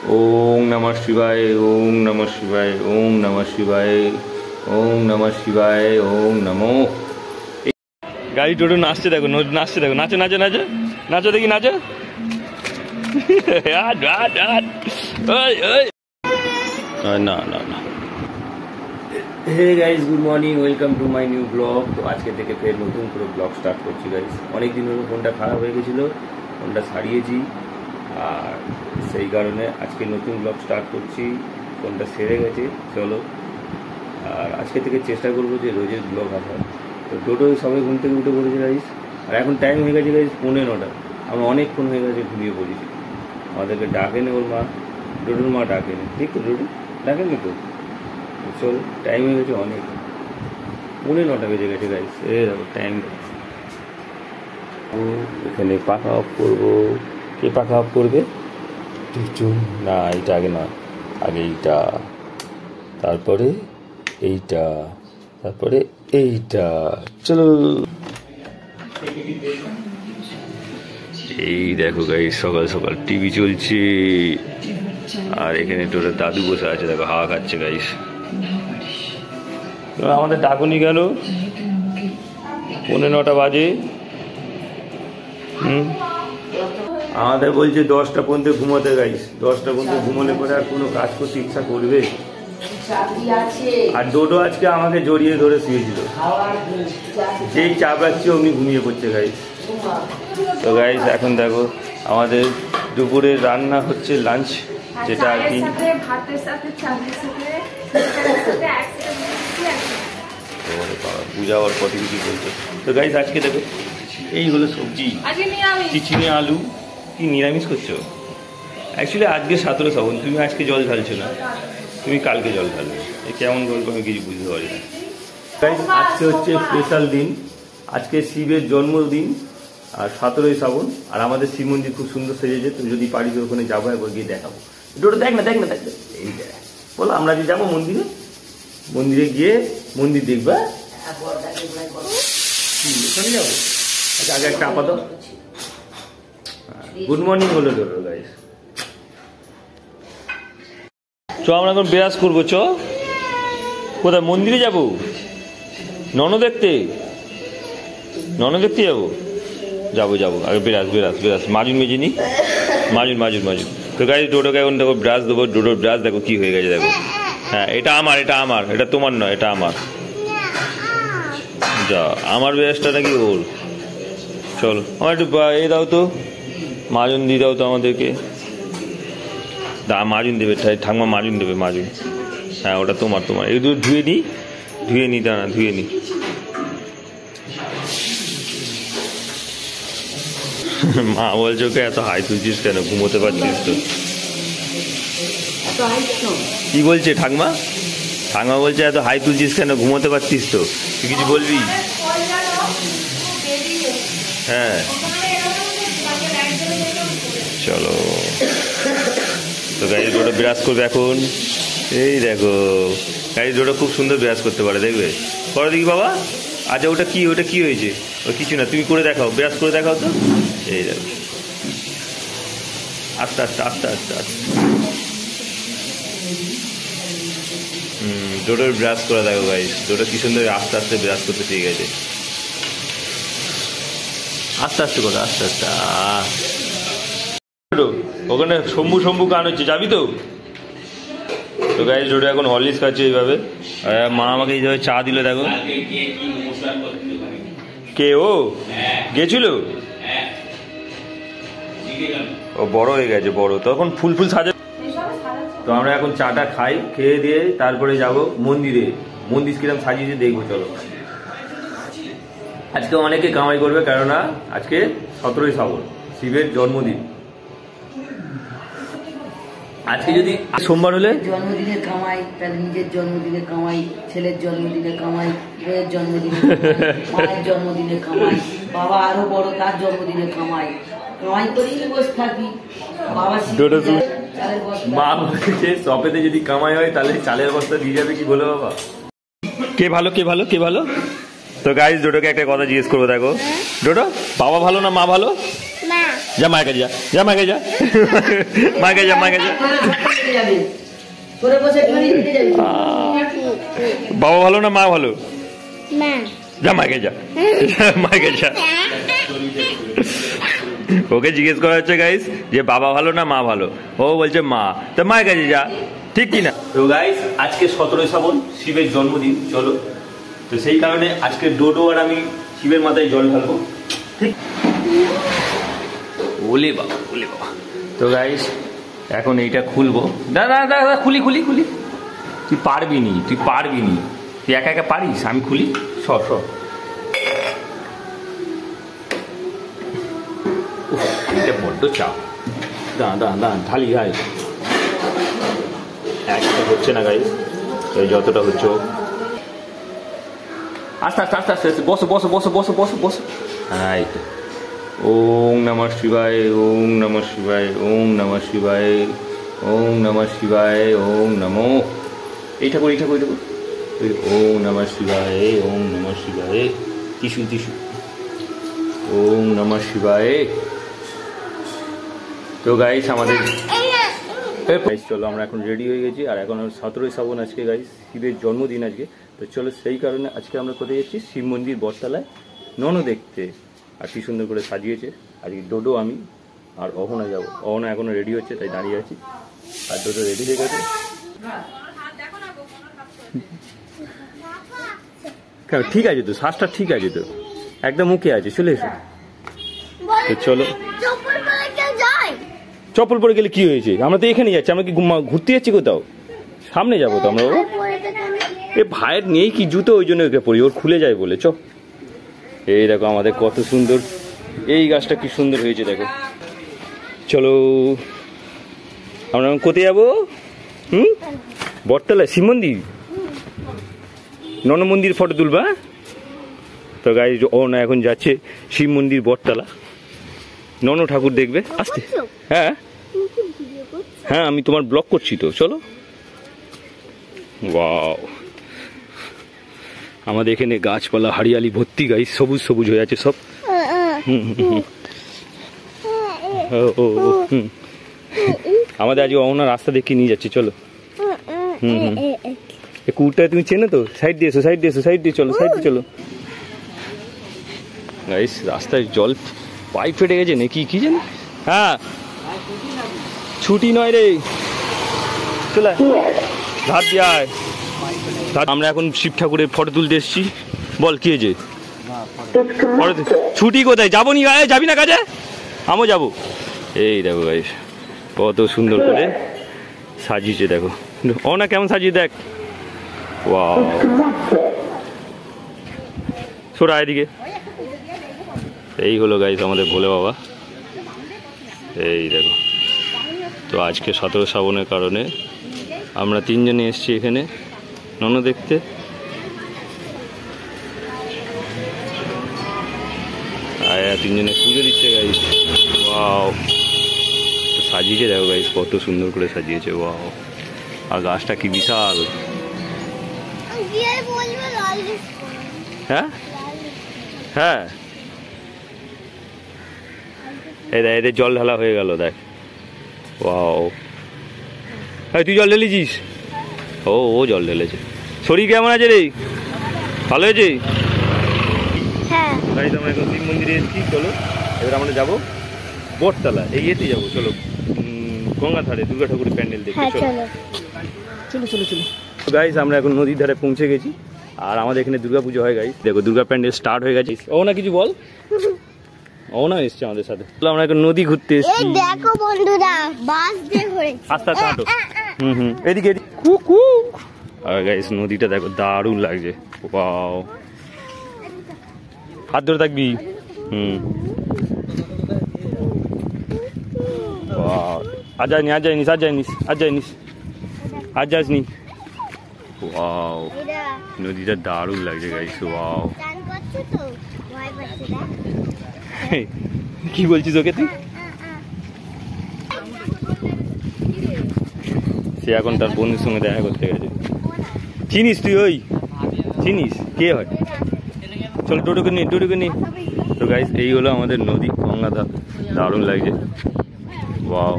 ओम नमः शिवाय, ओम नमः शिवाय, ओम नमः शिवाय, ओम नमः शिवाय, ओम नमो। गाड़ी टोटो नाचते देखो, नाचते देखो, नाचो नाचो नाचो नाचो, देखी नाचो। ना ना ना। Hey guys, good morning, welcome to my new blog. তো আজকে থেকে ফের নতুন করে ব্লগ স্টার্ট করছি গাইজ। অনেক দিন হলো ফোনটা খারাপ হয়ে গেছিলো, ফোনটা সারিয়েছি, আর সেই কারণে আজকে নতুন ব্লগ স্টার্ট করছি। ফোনটা সেরে গেছে, চলো। আর আজকে থেকে চেষ্টা করবো যে রোজের ব্লগ আসার। তো টোটো সবাই ঘুম থেকে উঠে পড়েছে গাইজ, আর এখন টাইম হয়ে গেছে গাইজ 9:45। আমরা অনেকক্ষণ হয়ে গেছে ঘুমিয়ে পড়েছি। আমাদেরকে ডাকেনি ওর মা, ডোডোর মা ডাকেনি, ঠিক তো? ডোডো ডাকেনি তো? চল, টাইম হয়ে গেছে অনেক, 9:45 বেজে গেছে গাইজ। দেখো টাইম। এখানে পাখা অফ করবো। কে পাখা অফ করবে? না, এইটা আগে না, আগে এইটা, তারপরে এইটা, তারপরে এইটা। চলো। এই দেখো গাইজ, সকাল সকাল টিভি চলছে, আর এখানে তোরা দাদু বসে আছে, দেখো হাওয়া খাচ্ছে গাইজ। আমাদের ডাকুনি গেল, 9:45 বাজে। আমাদের বলছে 10টা পর্যন্ত ঘুমোতে গাইস। 10টা পর্যন্ত ঘুমোলে পরে আর কোনো কাজ করতে ইচ্ছা করবে? আর ডোডো আজকে আমাকে জড়িয়ে ধরে শুয়েছিল, যেই চাপড়াচ্ছি অমনি ঘুমিয়ে পড়ছে গাইস। তো গাইস এখন দেখো আমাদের দুপুরে রান্না হচ্ছে, লাঞ্চ, যেটা আর কি পূজা আর কত কিছু বলছে। তো গাইস আজকে দেখো এই হলো সবজি, চিচিঙে আলু। কি নিরামিষ করছো? অ্যাকচুয়ালি আজকে 17 শ্রাবণ, তুমি আজকে জল ঢালছো না, তুমি কালকে জল ঢালবে। কেমন গল্প আমি কিছু বুঝতে পারি না। আজকে হচ্ছে স্পেশাল দিন, আজকে শিবের জন্মদিন, আর 17 শ্রাবণ। আর আমাদের শিব মন্দির খুব সুন্দর সেজেছে, তুমি যদি পারি তো ওখানে যাবো, একবার গিয়ে দেখাবো। ওটা দেখ না, দেখ না, দেখ। এই দেখ, বলো আমরা যে যাবো মন্দিরে, মন্দিরে গিয়ে মন্দির দেখবা। ওখানে যাবো। আচ্ছা আগে একটা আপাতত গুড মর্নিং হলো তোর গাইস। চ, আমরা এখন বিরাজ করবো। চ, কোথায়? মন্দিরে যাবো, নন দেখতে, নন দেখতে যাবো। যাবো যাবো, আগে বিরাজ বিরাজ বিরাজ, মাজুন মেজে নি, মাজুন মাজুন মাজুন। তো গাইস ডোডোকে এখন দেখো ব্রাশ দেবো। ডোডোর ব্রাশ দেখো কি হয়ে গেছে, দেখো। হ্যাঁ, এটা আমার, এটা আমার, এটা তোমার নয়, এটা আমার। যা, আমার ব্রাশটা নাকি ওর। চলো, আমার একটু এ দাও তো, মাজুন দিয়ে দাও তো আমাদেরকে। মাজুন দেবে, ঠাকমা মাজুন দেবে, মাজুন। হ্যাঁ, ওটা তোমার, তোমার। এই দুটো ধুয়ে নি, ধুয়ে নি, দাঁড়া ধুয়ে নি। মা বলছো কে এত হাই তুলছিস কেন? ঘুমোতে পারছিস তো? কি বলছে ঠাকমা? ঠাকমা বলছে এত হাই তুলছিস কেন? ঘুমোতে পারছিস তো? তুই কিছু বলবি? হ্যাঁ, চলো। তো গাড়ি ডোডো বিরাজ করবে এখন। এই দেখো গাড়ি ডোডো খুব সুন্দর বিরাজ করতে পারে, দেখবে। করো দেখি বাবা। আচ্ছা ওটা কি, ওটা কি হয়েছে? ও কিছু না, তুমি করে দেখাও, বিরাজ করে দেখাও তো। এই দেখো, আস্তে আস্তে আস্তে আস্তে আস্তে। ডোডোর বিরাজ করে দেখো গাইস। ডোডো কি সুন্দর আস্তে আস্তে বিরাজ করতে শিখে গেছে। আস্তে আস্তে করো, আস্তে আস্তে। ওখানে শম্ভু শম্ভু গান হচ্ছে, যাবি তো? তো গাইস ডোডো এখন হরলিক্স খাচ্ছে এইভাবে। মা আমাকে এইভাবে চা দিল, দেখো। কে ও গেছিল? ও বড় হয়ে গেছে, বড় তখন ফুল ফুল সাজা। তো আমরা এখন চাটা খাই, খেয়ে দিয়ে তারপরে যাব মন্দিরে। মন্দির কিরম সাজিয়েছে দেখবো, চলো। আজকে অনেকে কামাই করবে, কেননা আজকে 17 শ্রাবণ, শিবের জন্মদিন। আজকে যদি সোমবার হলে জন্মদিনে কামাই, তার নিজের জন্মদিনে কামাই, ছেলের জন্মদিনে কামাই, মেয়ের জন্মদিনে, মায়ের জন্মদিনে কামাই, বাবা আরো বড় তার জন্মদিনে কামাই। কামাই করেই বসে থাকি। বাবা মা বলছে শপেতে যদি কামাই হয় তাহলে চালের বস্তা দিয়ে যাবে, কি বলে বাবা? কে ভালো, কে ভালো, কে ভালো? তো গাইস ডোডোকে একটা কথা জিজ্ঞেস করবো, দেখো। ডোডো, বাবা ভালো না মা ভালো? যা মায়ের কাছে যা, যা মায়ের কাছে যা, মায়ের কাছে যা, মায়ের কাছে যা। বাবা ভালো না মা ভালো? যা মায়ের কাছে যা, মায়ের কাছে যা। ওকে জিজ্ঞেস করা হচ্ছে গাইস যে বাবা ভালো না মা ভালো, ও বলছে মা, তো মায়ের কাছে যা, ঠিক কিনা? তো গাইস আজকে 17 শ্রাবণ, শিবের জন্মদিন। চলো, তো সেই কারণে আজকে ডোডো আর আমি শিবের মাথায় জল ঢালবো, ঠিক? ওলে বাবা, ওলে বাবা। তো গাইস এখন এইটা খুলবো। দাদা দাদা খুলি খুলি খুলি। তুই পারবি নি, তুই পারবি নি, তুই একা একা পারিস? আমি খুলি, সব সব। এটা বড্ড চাপ। দাঁড়া দাঁড়া দাঁড়া, ঢালি গাই। একটা হচ্ছে না গাইস, এই যতটা হচ্ছে আস্তে আস্তে আস্তে আস্তে আস্তে। বসো বসো বসো বসো বসো বসো। হ্যাঁ, ওম নমঃ শিবায়, ওম নমঃ শিবায়, ওম নমঃ শিবায়, ওম নমঃ শিবায়, ওম নমো। এইটা করি, এইটা করি, এইটা করি। ওম নমঃ শিবায়, ওম নমঃ শিবায়। Tissue tissue. ওম নমঃ শিবায়। তো গাইস আমাদের গাইস চলো, আমরা এখন রেডি হয়ে গেছি। আর এখন 17 শ্রাবণ আজকে গাইস, শিবের জন্মদিন আজকে। তো চলো, সেই কারণে আজকে আমরা কোথায় যাচ্ছি? শিব মন্দির বটতলায় ননো দেখতে। আর কি সুন্দর করে সাজিয়েছে। আজকে ডোডো, আমি আর অহনা যাবো। অহনা এখনো রেডি হচ্ছে, তাই দাঁড়িয়ে আছি। আর ডোডো রেডি হয়ে গেছে। ঠিক আছে তো, শ্বাসটা ঠিক আছে তো, একদম মুখে আছে। চলে এসো। তো চলো। চপ্পল পরে গেলে কি হয়েছে? আমরা তো এখানে যাচ্ছি, আমরা কি ঘুরতে যাচ্ছি কোথাও? সামনে যাবো তো আমরা। এ ভাইয়ের নেই কি জুতো, ওই জন্য ওকে পরি, ওর খুলে যায় বলে। চ, এই দেখো আমাদের কত সুন্দর এই গাছটা, কি সুন্দর হয়েছে দেখো। চলো, আমরা কোথায় যাবো? বটতলায় শিব মন্দির, নন মন্দির ফটো তুলবা। তো গাই ও না এখন যাচ্ছে শিব মন্দির বটতলা, নন ঠাকুর দেখবে। আসতে, হ্যাঁ হ্যাঁ, আমি তোমার ব্লগ করছি তো। চলো। ওয়াও, আমাদের এখানে গাছপালা হারিয়ালি ভর্তি গাইস, সবুজ সবুজ হয়ে আছে সব। আমাদের আজ অহনা রাস্তা দেখে নিয়ে যাচ্ছে। চলো। কুকুরটা তুমি চেনো তো? সাইড দিয়ে এসো, সাইড দিয়ে এসো, সাইড দিয়ে চলো, সাইড দিয়ে চলো। গাইস রাস্তায় জল পাইপ ফেটে গেছে নাকি কি জানি। হ্যাঁ, ছুটি নয় রে, চলে ধার দিয়ে আয়। আমরা এখন শিব ঠাকুরের ফটো তুলতে এসেছি। বল কি হয়েছে? ছুটি কোথায়? যাবো নি, গায়ে যাবি না কাজে? আমিও যাবো। এই দেখো গাইস কত সুন্দর করে সাজিয়েছে, দেখো। ও না কেমন সাজিয়ে দেখ। ওয়াও, ছোড়া এদিকে। এই হলো গাইস আমাদের ভোলে বাবা। এই দেখো। তো আজকে 17 শ্রাবণের কারণে আমরা তিনজনে এসেছি এখানে ননো দেখতে। আর তিনজনে পুজো দিচ্ছে গাইস। ওয়াও, সাজিয়েছে দেখো গাইস, কত সুন্দর করে সাজিয়েছে। ওয়াও, আর গাছটা কি বিশাল। হ্যাঁ হ্যাঁ, এই দেখ, এদের জল ঢালা হয়ে গেল, দেখ। ওয়াও, তুই জল ঢেলেছিস? ও জল ঢেলেছে। শরীর কেমন আছে রে? ভালো হয়েছে? হ্যাঁ। তাই তো আমরা এখন শিব মন্দিরে এসেছি। চলো, এবার আমরা যাবো বটতলা, এই ইয়েতে যাবো। চলো, গঙ্গা ধারে দুর্গা ঠাকুরের প্যান্ডেল দেখতে। চলো চলো চলো চলো। গাইস আমরা এখন নদীর ধারে পৌঁছে গেছি। আর আমাদের এখানে দুর্গা পুজো হয় গাইস। দেখো দুর্গা প্যান্ডেল স্টার্ট হয়ে গেছে। ও না কিছু বল। ও না এসছে আমাদের সাথে। আমরা এখন নদী ঘুরতে এসেছি। দেখো বন্ধুরা, বাস দিয়ে ঘুরেছি। আস্তে আস্তে হাঁটো। এদিকে কুকু। আর গাইস নদীটা দেখো, দারুণ লাগছে। ওয়াও, হাত ধরে থাকবি। আজ যাইনি, আজ যাইনিস, আজ যাইনিস, আজ যাইনিস, আজ যাসনি। ওয়াও, নদীটা দারুণ লাগছে গাইস। ওয়াও, কি বলছিস ওকে তুই? সে এখন তার বন্ধুর সঙ্গে দেখা করতে গেছে। চিনিস তুই? ওই চিনিস কে হয়? চল টোটোকে নি, টোটোকে নি। তো গাইস এই হলো আমাদের নদী, গঙ্গাধার দারুণ লাগছে। ওয়াও,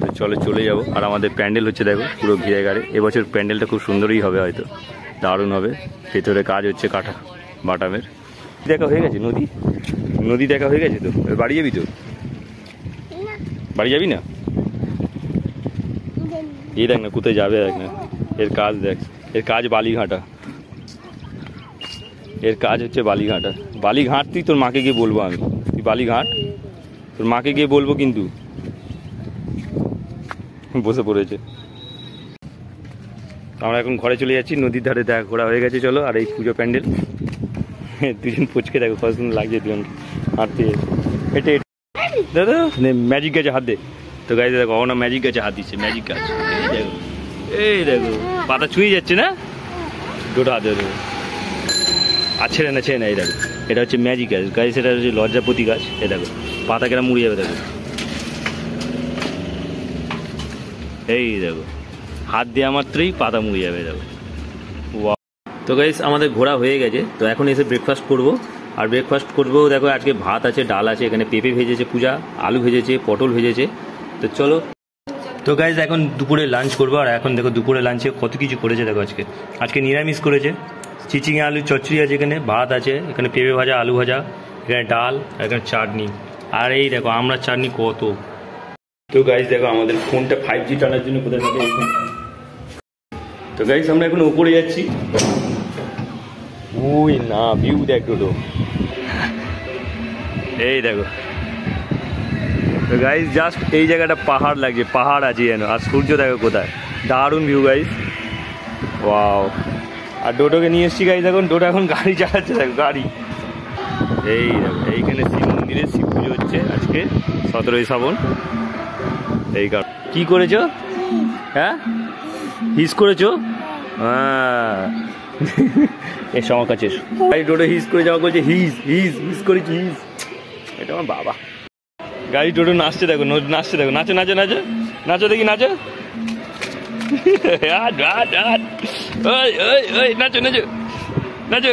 তো চলো চলে যাবো। আর আমাদের প্যান্ডেল হচ্ছে দেখো পুরো ঘিরে গাড়ে। এবছর প্যান্ডেলটা খুব সুন্দরই হবে, হয়তো দারুণ হবে। ভেতরে কাজ হচ্ছে কাঠা বাটামের। দেখা হয়ে গেছে নদী, নদী দেখা হয়ে গেছে। তো বাড়ি যাবি? তো বাড়ি যাবি না? এই দেখ না কোথায় যাবে, দেখ না এর কাজ, দেখ এর কাজ বালিঘাটা, এর কাজ হচ্ছে বালিঘাটা। বালিঘাট তুই তোর মাকে গিয়ে বলবো, আমি তুই বালিঘাট তোর মাকে গিয়ে বলবো কিন্তু। বসে পড়েছে। আমরা এখন ঘরে চলে যাচ্ছি, নদীর ধারে দেখা ঘোরা হয়ে গেছে। চলো, আর এই পুজো প্যান্ডেল দুজন পুচকে দেখো কত সুন্দর লাগছে দুজন হাঁটতে হেঁটে। দাদা ম্যাজিক গাছে হাত দে। তো গাছ দেখো না ম্যাজিক গাছে হাত দিচ্ছে, ম্যাজিক গাছ। এই দেখো, এই দেখো পাতা ছুঁয়ে যাচ্ছে না, দুটো হাত দেবো। আর ছেড়ে না, ছেড়ে না। এই দেখো এটা হচ্ছে ম্যাজিক গাছ, গাছ সেটা হচ্ছে লজ্জাপতি গাছ। এই দেখো পাতা কেনা মুড়ে যাবে, দেখো এই দেখো হাত দেওয়া মাত্রই পাতা মুড়ে যাবে, দেখো। তো গাইস আমাদের ঘোরা হয়ে গেছে, তো এখন এসে ব্রেকফাস্ট করব। আর ব্রেকফাস্ট করবো দেখো আজকে ভাত আছে, ডাল আছে, এখানে পেঁপে ভেজেছে পূজা, আলু ভেজেছে, পটল ভেজেছে। তো চলো, তো গাইস এখন দুপুরে লাঞ্চ করবো। আর এখন দেখো দুপুরে লাঞ্চে কত কিছু করেছে দেখো। আজকে নিরামিষ করেছে, চিচিঙে আলু চচ্চড়ি আছে, এখানে ভাত আছে, এখানে পেঁপে ভাজা, আলু ভাজা, এখানে ডাল, এখানে চাটনি। আর এই দেখো আমরা চাটনি কত। তো গাইস দেখো আমাদের ফোনটা 5G টানার জন্য কোথায় থাকে। তো গাইস আমরা এখন উপরে যাচ্ছি। ওই না ভিউ দেখ দুটো, এই দেখো। তো গাইস জাস্ট এই জায়গাটা পাহাড় লাগছে, পাহাড় আছে যেন। আর সূর্য দেখো কোথায়, দারুণ ভিউ গাইস। ওয়াও। আর ডোডোকে নিয়ে এসছি গাইস, এখন ডোডো এখন গাড়ি চালাচ্ছে, দেখো গাড়ি। এই দেখো এইখানে শিব মন্দিরে শিব পুজো হচ্ছে আজকে 17ই শ্রাবণ। এই কারণ কি করেছো? হ্যাঁ হিস করেছো? হ্যাঁ এসো আমার কাছে, এসো। ডোডো হিস করে যাওয়া করছে, হিস হিস হিস করেছি, হিস। এটা আমার বাবা। গাড়ি ডোডো নাচছে দেখো, নাচছে দেখো, নাচো নাচো নাচো নাচো, দেখি নাচো। নাচো নাচো নাচো।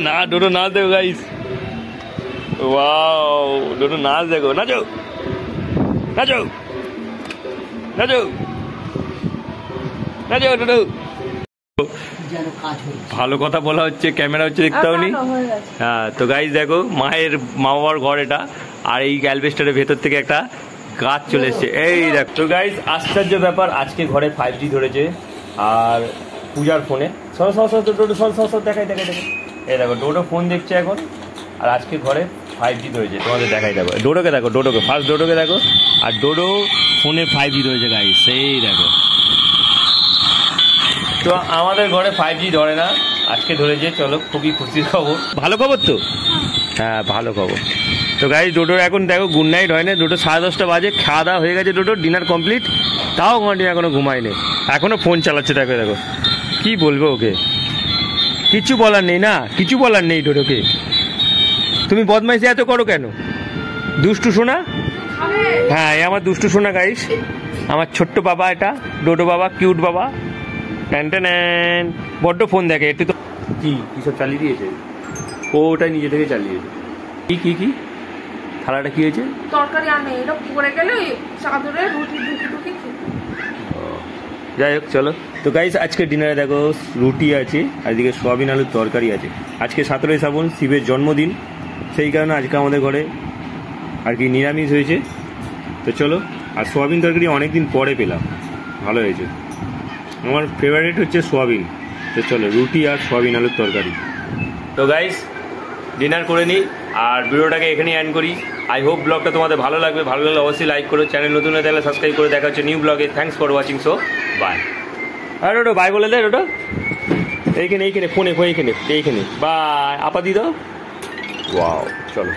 না ডোডো নাচ দেখো গাইস। ওয়াও, ডোডো নাচ দেখো, নাচো নাচো নাচো নাচো ডোডো। ভালো কথা বলা হচ্ছে, ক্যামেরা হচ্ছে দেখতে হয়নি। হ্যাঁ তো গাইস দেখো মায়ের মা বাবার ঘর এটা। আর এই অ্যালবেস্টারের ভেতর থেকে একটা গাছ চলে এসছে, এই দেখ। তো গাইস আশ্চর্য ব্যাপার, আজকে ঘরে 5G ধরেছে। আর পূজার ফোনে সর সর সর ডোডো সর সর সর দেখাই দেখাই দেখো। এই দেখো ডোডো ফোন দেখছে এখন। আর আজকে ঘরে 5G ধরেছে, তোমাদের দেখাই দেখো। ডোডোকে দেখো, ডোডোকে ফার্স্ট ডোডোকে দেখো। আর ডোডো ফোনে 5G ধরেছে গাইস, সেই দেখো। তো আমাদের ঘরে 5G ধরে না, আজকে ধরেছে। চলো খুবই খুশির খবর, ভালো খবর তো। হ্যাঁ ভালো খবর। তো গাইস ডোডোর এখন দেখো গুড নাইট হয় না, ডোডো 10:30 বাজে, খাওয়া দাওয়া হয়ে গেছে, ডোডোর ডিনার কমপ্লিট। তাও ঘন্টি এখনো ঘুমায়নি, এখনো ফোন চালাচ্ছে। দেখো দেখো কি বলবো ওকে, কিছু বলার নেই না, কিছু বলার নেই ডোডোকে। তুমি বদমাইশি এত করো কেন? দুষ্টু শোনা। হ্যাঁ এ আমার দুষ্টু শোনা গাইস, আমার ছোট্ট বাবা, এটা ডোডো বাবা, কিউট বাবা। ট্যান বড্ড ফোন দেখে একটু। তো কি সব চালিয়ে দিয়েছে ও, ওটাই নিজে থেকে চালিয়েছে। কি কি কি থালাটা কি হয়েছে? তরকারি আনে, এটা পড়ে গেলে চাদরে রুটি ঢুকি ঢুকি। যাই হোক চলো। তো গাইস আজকে ডিনারে দেখো রুটি আছে, আর এদিকে সোয়াবিন আলুর তরকারি আছে। আজকে 17ই শ্রাবণ, শিবের জন্মদিন, সেই কারণে আজকে আমাদের ঘরে আর কি নিরামিষ হয়েছে। তো চলো। আর সোয়াবিন তরকারি অনেকদিন পরে পেলাম, ভালো হয়েছে। আমার ফেভারিট হচ্ছে সোয়াবিন। তো চলো রুটি আর সোয়াবিন আলুর তরকারি। তো গাইস ডিনার করে নিই আর ভিডিওটাকে এখানেই এন্ড করি। আই হোপ ব্লগটা তোমাদের ভালো লাগবে, ভালো লাগলে অবশ্যই লাইক করো, চ্যানেল নতুন হয়ে থাকলে সাবস্ক্রাইব করে। দেখা হচ্ছে নিউ ব্লগে। Thanks for watching, so bye. আর ওটা বাই বলে দেয়, ওটা এইখানে এইখানে ফোনে এইখানে এইখানে বাই আপা দি দাও। ওয়াও চলো।